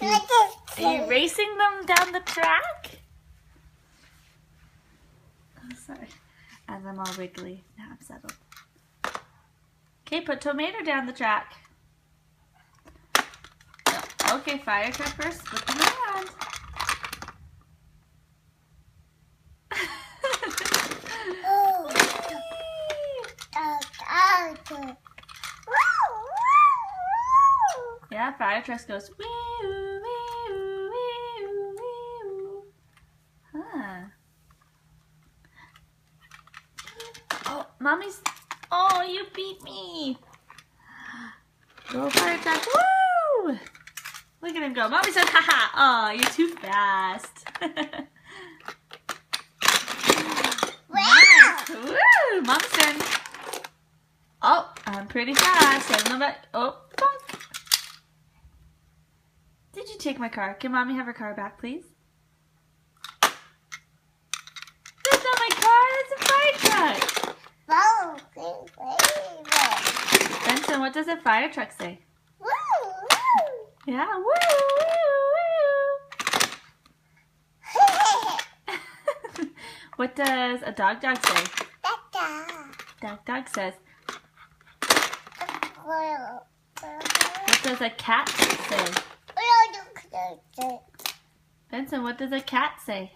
Are you racing them down the track? Oh, sorry. As I'm all wiggly. Now I'm settled. Okay, put tomato down the track. No. Okay, fire truck first. Flip them around. Yeah, fire truck goes wee wee wee wee. Huh. Oh, mommy's. Oh, you beat me. Go fire truck. Woo! Look at him go. Mommy says, haha. Oh, you're too fast. Nice. Woo! Mom's turn. Oh, I'm pretty fast. I don't know about. Oh, bonk. Did you take my car? Can Mommy have her car back, please? That's not my car. That's a fire truck. Benson, what does a fire truck say? Woo, woo. Yeah, woo, woo, woo. What does a dog say? Dog says. What does a cat say? Benson, what does a cat say?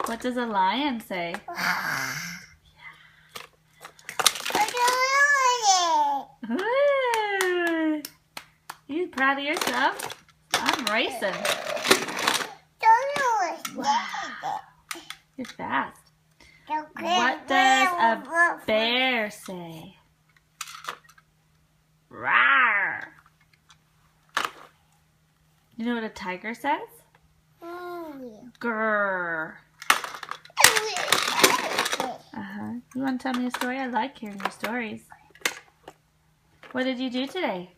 What does a lion say? Woo! You proud of yourself? I'm racing. Wow. You're fast. What does a bear say? Rawr! You know what a tiger says? Grrr. You want to tell me a story? I like hearing your stories. What did you do today?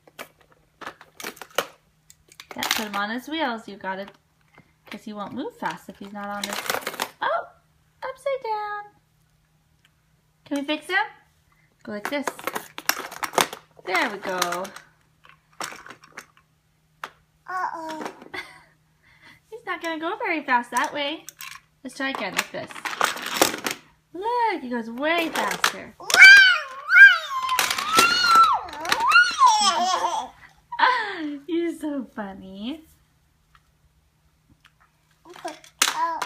Yeah, put him on his wheels. You got it. Because he won't move fast if he's not on his... Oh! Upside down. Can we fix him? Go like this. There we go. Uh-oh. He's not going to go very fast that way. Let's try again like this. Look, he goes way faster. You're so funny. Wow.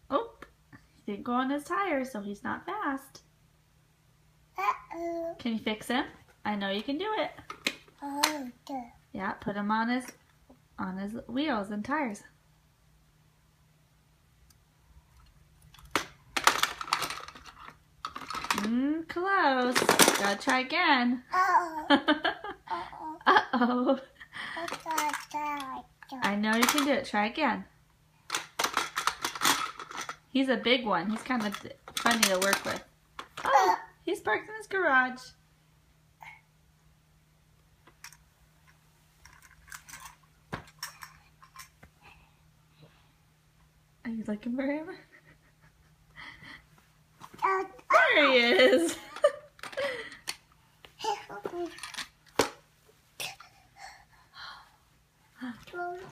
Oh, he didn't go on his tires, so he's not fast. Can you fix him? I know you can do it. Yeah, put him on his wheels and tires. Close. Gotta try again. Uh-oh. I know you can do it. Try again. He's a big one. He's kind of funny to work with. Oh, he's parked in his garage. Are you looking for him? There he is.